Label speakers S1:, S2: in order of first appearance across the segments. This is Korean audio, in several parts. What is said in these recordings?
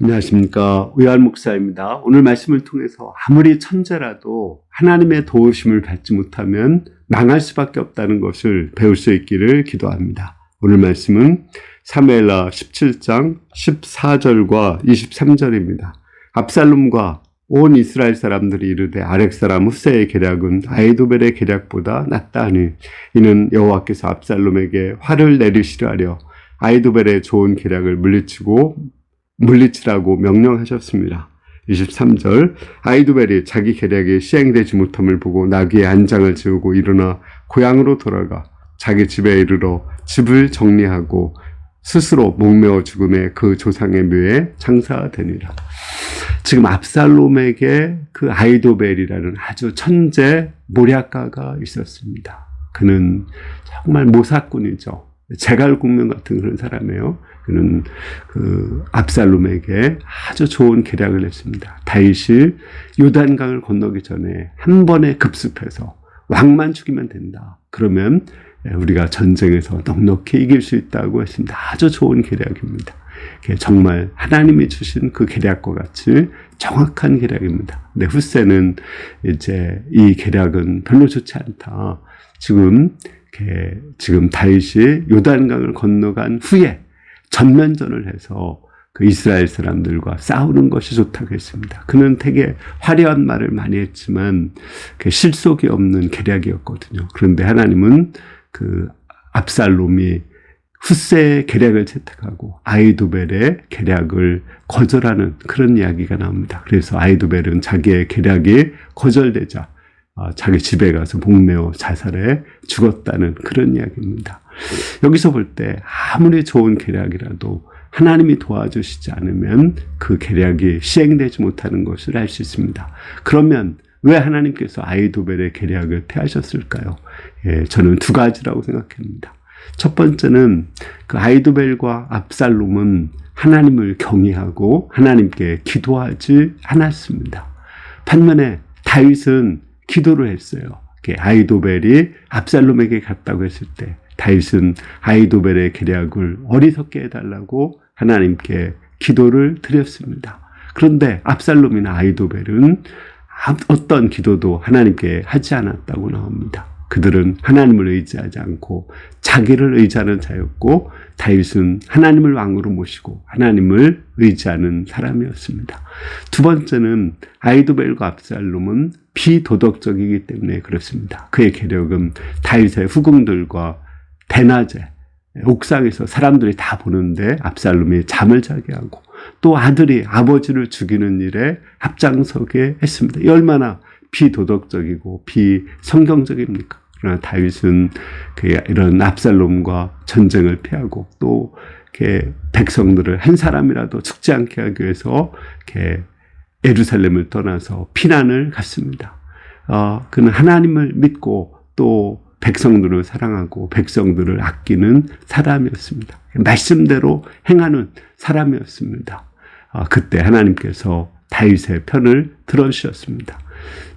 S1: 안녕하십니까. 의한 목사입니다. 오늘 말씀을 통해서 아무리 천재라도 하나님의 도우심을 받지 못하면 망할 수밖에 없다는 것을 배울 수 있기를 기도합니다. 오늘 말씀은 사무엘하 17장 14절과 23절입니다. 압살롬과 온 이스라엘 사람들이 이르되 아렉 사람 후세의 계략은 아히도벨의 계략보다 낫다 하니 이는 여호와께서 압살롬에게 화를 내리시려 하려 아히도벨의 좋은 계략을 물리치라고 명령하셨습니다. 23절 아히도벨이 자기 계략이 시행되지 못함을 보고 나귀의 안장을 지우고 일어나 고향으로 돌아가 자기 집에 이르러 집을 정리하고 스스로 목매어 죽음에 그 조상의 묘에 장사되니라. 지금 압살롬에게 그 아히도벨이라는 아주 천재 모략가가 있었습니다. 그는 정말 모사꾼이죠. 제갈공명 같은 그런 사람이에요. 그는 압살롬에게 아주 좋은 계략을 했습니다. 다윗이 요단강을 건너기 전에 한 번에 급습해서 왕만 죽이면 된다. 그러면 우리가 전쟁에서 넉넉히 이길 수 있다고 했습니다. 아주 좋은 계략입니다. 정말 하나님이 주신 그 계략과 같이 정확한 계략입니다. 근데 후세는 이제 이 계략은 별로 좋지 않다. 지금 다윗이 요단강을 건너간 후에 전면전을 해서 그 이스라엘 사람들과 싸우는 것이 좋다고 했습니다. 그는 되게 화려한 말을 많이 했지만 실속이 없는 계략이었거든요. 그런데 하나님은 그 압살롬이 후세의 계략을 채택하고 아히도벨의 계략을 거절하는 그런 이야기가 나옵니다. 그래서 아히도벨은 자기의 계략이 거절되자 자기 집에 가서 목매어 자살해 죽었다는 그런 이야기입니다. 여기서 볼 때 아무리 좋은 계략이라도 하나님이 도와주시지 않으면 그 계략이 시행되지 못하는 것을 알 수 있습니다. 그러면 왜 하나님께서 아히도벨의 계략을 폐하셨을까요? 저는 두 가지라고 생각합니다. 첫 번째는 그 아히도벨과 압살롬은 하나님을 경외하고 하나님께 기도하지 않았습니다. 반면에 다윗은 기도를 했어요. 아히도벨이 압살롬에게 갔다고 했을 때 다윗은 아히도벨의 계략을 어리석게 해달라고 하나님께 기도를 드렸습니다. 그런데 압살롬이나 아히도벨은 어떤 기도도 하나님께 하지 않았다고 나옵니다. 그들은 하나님을 의지하지 않고 자기를 의지하는 자였고 다윗은 하나님을 왕으로 모시고 하나님을 의지하는 사람이었습니다. 두 번째는 아히도벨과 압살롬은 비도덕적이기 때문에 그렇습니다. 그의 계략은 다윗의 후궁들과 대낮에 옥상에서 사람들이 다 보는데 압살롬이 잠을 자게 하고 또 아들이 아버지를 죽이는 일에 앞장서게 했습니다. 이 얼마나 비도덕적이고 비성경적입니까? 그러나 다윗은 이런 압살롬과 전쟁을 피하고 또 백성들을 한 사람이라도 죽지 않게 하기 위해서 예루살렘을 떠나서 피난을 갔습니다. 그는 하나님을 믿고 또 백성들을 사랑하고 백성들을 아끼는 사람이었습니다. 말씀대로 행하는 사람이었습니다. 그때 하나님께서 다윗의 편을 들어주셨습니다.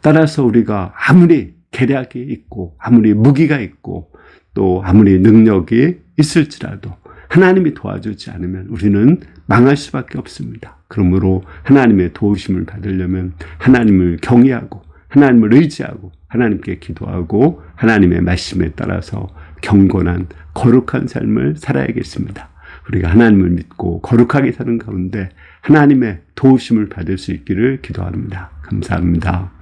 S1: 따라서 우리가 아무리 계략이 있고 아무리 무기가 있고 또 아무리 능력이 있을지라도 하나님이 도와주지 않으면 우리는 망할 수밖에 없습니다. 그러므로 하나님의 도우심을 받으려면 하나님을 경외하고 하나님을 의지하고 하나님께 기도하고 하나님의 말씀에 따라서 경건한 거룩한 삶을 살아야겠습니다. 우리가 하나님을 믿고 거룩하게 사는 가운데 하나님의 도우심을 받을 수 있기를 기도합니다. 감사합니다.